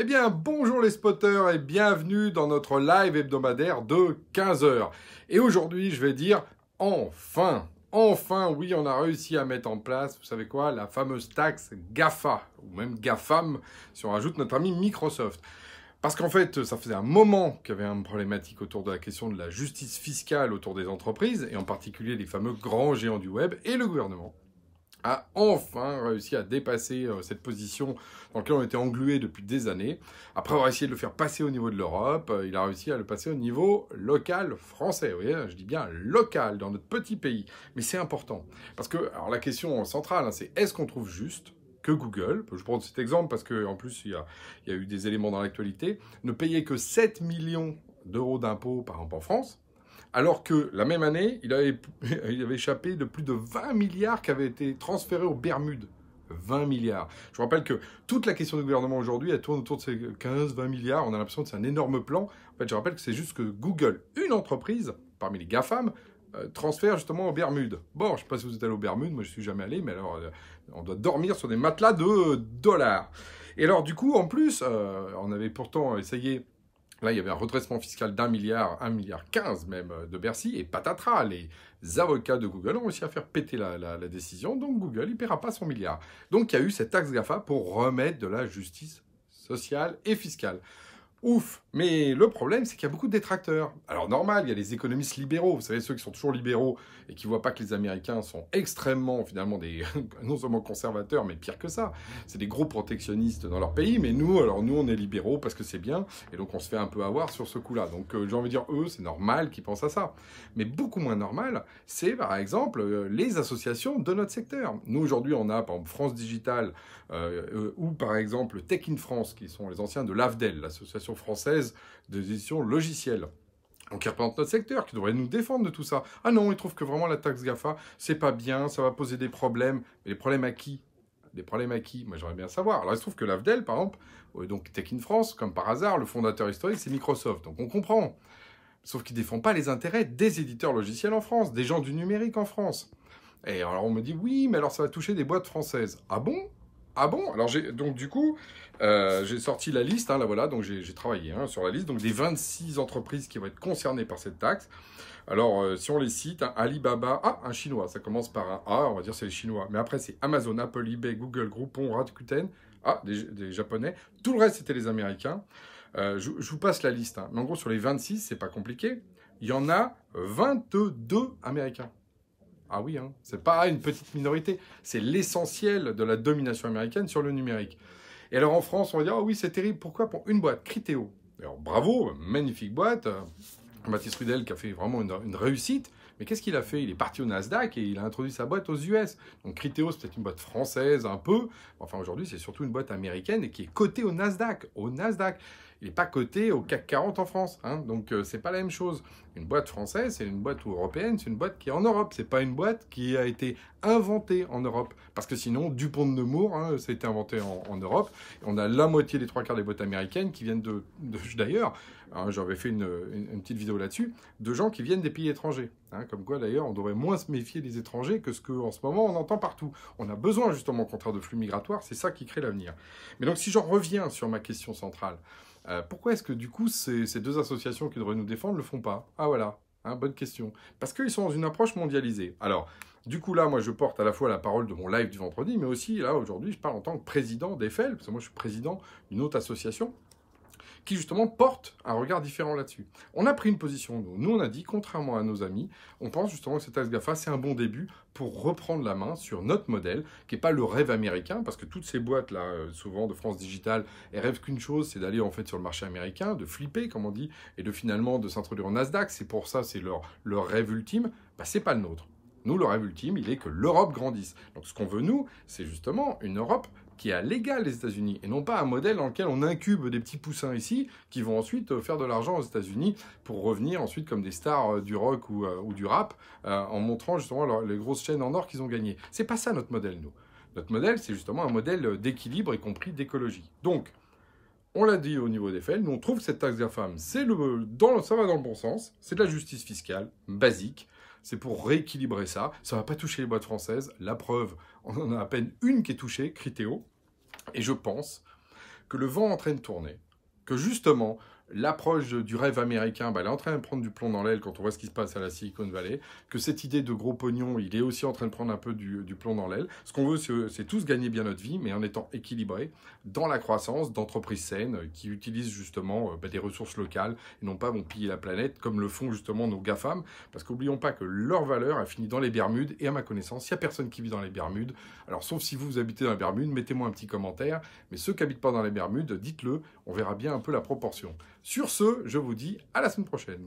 Eh bien, bonjour les spotters et bienvenue dans notre live hebdomadaire de 15 heures. Et aujourd'hui, je vais dire enfin, oui, on a réussi à mettre en place, vous savez quoi, la fameuse taxe GAFA, ou même GAFAM, si on rajoute notre ami Microsoft. Parce qu'en fait, ça faisait un moment qu'il y avait une problématique autour de la question de la justice fiscale autour des entreprises, et en particulier les fameux grands géants du web, et le gouvernement a enfin réussi à dépasser cette position dans laquelle on était englué depuis des années. Après avoir essayé de le faire passer au niveau de l'Europe, il a réussi à le passer au niveau local français. Vous voyez, je dis bien local, dans notre petit pays. Mais c'est important. Parce que, alors la question centrale, hein, c'est est-ce qu'on trouve juste que Google, je prends cet exemple parce qu'en plus il y a eu des éléments dans l'actualité, ne payait que 7 millions d'euros d'impôts par an en France, alors que la même année, il avait échappé de plus de 20 milliards qui avaient été transférés aux Bermudes. 20 milliards. Je vous rappelle que toute la question du gouvernement aujourd'hui, elle tourne autour de ces 15-20 milliards. On a l'impression que c'est un énorme plan. En fait, je rappelle que c'est juste que Google, une entreprise, parmi les GAFAM, transfère justement aux Bermudes. Bon, je ne sais pas si vous êtes allé aux Bermudes, moi je ne suis jamais allé, mais alors on doit dormir sur des matelas de dollars. Et alors du coup, en plus, on avait pourtant essayé. Là, il y avait un redressement fiscal d'1 milliard, 1,15 milliard même de Bercy, et patatras, les avocats de Google ont réussi à faire péter la décision, donc Google, il ne paiera pas son milliard. Donc, il y a eu cette taxe GAFA pour remettre de la justice sociale et fiscale. Ouf, mais le problème, c'est qu'il y a beaucoup de détracteurs. Alors normal, il y a les économistes libéraux, vous savez, ceux qui sont toujours libéraux et qui ne voient pas que les Américains sont extrêmement, finalement, non seulement conservateurs, mais pire que ça. C'est des gros protectionnistes dans leur pays, mais nous, on est libéraux parce que c'est bien, et donc on se fait un peu avoir sur ce coup-là. Donc j'ai envie de dire, eux, c'est normal qu'ils pensent à ça. Mais beaucoup moins normal, c'est par exemple les associations de notre secteur. Nous, aujourd'hui, on a, par exemple, France Digital, ou par exemple Tech in France, qui sont les anciens de l'AFDEL, l'association française des éditions logicielles. Donc, ils représentent notre secteur, qui devrait nous défendre de tout ça. Ah non, ils trouvent que vraiment la taxe GAFA, c'est pas bien, ça va poser des problèmes. Mais les problèmes à qui? Des problèmes à qui? Moi, j'aimerais bien savoir. Alors, il se trouve que l'AFDEL, par exemple, donc Tech in France, comme par hasard, le fondateur historique, c'est Microsoft. Donc, on comprend. Sauf qu'ils ne défendent pas les intérêts des éditeurs logiciels en France, des gens du numérique en France. Et alors, on me dit, oui, mais alors ça va toucher des boîtes françaises. Ah bon? Ah bon? Alors, donc du coup, j'ai sorti la liste, hein, là voilà, donc j'ai travaillé sur la liste, donc des 26 entreprises qui vont être concernées par cette taxe. Alors, si on les cite, hein, Alibaba, un chinois, ça commence par un A, on va dire c'est les chinois, mais après c'est Amazon, Apple, eBay, Google, Groupon, Rakuten, des japonais, tout le reste c'était les américains. Je vous passe la liste, hein, mais en gros sur les 26, c'est pas compliqué, il y en a 22 américains. Ah oui, hein, c'est pas une petite minorité, c'est l'essentiel de la domination américaine sur le numérique. Et alors en France, on va dire, oh oui, c'est terrible, pourquoi? Pour une boîte, Criteo. Alors bravo, magnifique boîte, Mathis Rudel qui a fait vraiment une réussite, mais qu'est-ce qu'il a fait? Il est parti au Nasdaq et il a introduit sa boîte aux US. Donc Criteo, c'est peut-être une boîte française, un peu, enfin aujourd'hui, c'est surtout une boîte américaine et qui est cotée au Nasdaq. Au Nasdaq. Il n'est pas coté au CAC 40 en France, hein, donc c'est pas la même chose. Une boîte française, c'est une boîte européenne, c'est une boîte qui est en Europe. C'est pas une boîte qui a été inventée en Europe, parce que sinon Dupont de Nemours, hein, ça a été inventé en Europe. Et on a la moitié des 3/4 des boîtes américaines qui viennent d'ailleurs. Hein, j'avais fait une petite vidéo là-dessus, de gens qui viennent des pays étrangers. Hein, comme quoi d'ailleurs, on devrait moins se méfier des étrangers que ce qu'en ce moment on entend partout. On a besoin justement au contraire de flux migratoires, c'est ça qui crée l'avenir. Mais donc si j'en reviens sur ma question centrale. Pourquoi est-ce que du coup ces deux associations qui devraient nous défendre ne le font pas? Ah voilà, hein, bonne question. Parce qu'ils sont dans une approche mondialisée. Alors, du coup là, moi je porte à la fois la parole de mon live du vendredi, mais aussi là aujourd'hui je parle en tant que président d'EFEL, parce que moi je suis président d'une autre association, qui justement porte un regard différent là-dessus. On a pris une position, nous. Nous, on a dit, contrairement à nos amis, on pense justement que cette taxe GAFA, c'est un bon début pour reprendre la main sur notre modèle, qui n'est pas le rêve américain, parce que toutes ces boîtes-là, souvent de France Digital, elles rêvent qu'une chose, c'est d'aller en fait sur le marché américain, de flipper, comme on dit, et de finalement de s'introduire au Nasdaq. C'est pour ça, c'est leur rêve ultime. Bah, c'est pas le nôtre. Nous, le rêve ultime, il est que l'Europe grandisse. Donc, ce qu'on veut, nous, c'est justement une Europe qui est à l'égal des États-Unis, et non pas un modèle dans lequel on incube des petits poussins ici, qui vont ensuite faire de l'argent aux États-Unis pour revenir ensuite comme des stars du rock ou du rap, en montrant justement les grosses chaînes en or qu'ils ont gagnées. C'est pas ça notre modèle, nous. Notre modèle, c'est justement un modèle d'équilibre, y compris d'écologie. Donc, on l'a dit au niveau des faits, nous on trouve que cette taxe GAFAM, ça va dans le bon sens, c'est de la justice fiscale, basique, c'est pour rééquilibrer ça, ça va pas toucher les boîtes françaises, la preuve, on en a à peine une qui est touchée, Criteo, et je pense que le vent est en train de tourner, que justement, l'approche du rêve américain, elle est en train de prendre du plomb dans l'aile quand on voit ce qui se passe à la Silicon Valley, que cette idée de gros pognon, il est aussi en train de prendre un peu du plomb dans l'aile. Ce qu'on veut, c'est tous gagner bien notre vie, mais en étant équilibrés dans la croissance d'entreprises saines qui utilisent justement des ressources locales et non pas vont piller la planète comme le font justement nos GAFAM, parce qu'oublions pas que leur valeur a fini dans les Bermudes, et à ma connaissance, il n'y a personne qui vit dans les Bermudes. Alors sauf si vous habitez dans les Bermudes, mettez-moi un petit commentaire, mais ceux qui n'habitent pas dans les Bermudes, dites-le, on verra bien un peu la proportion. Sur ce, je vous dis à la semaine prochaine.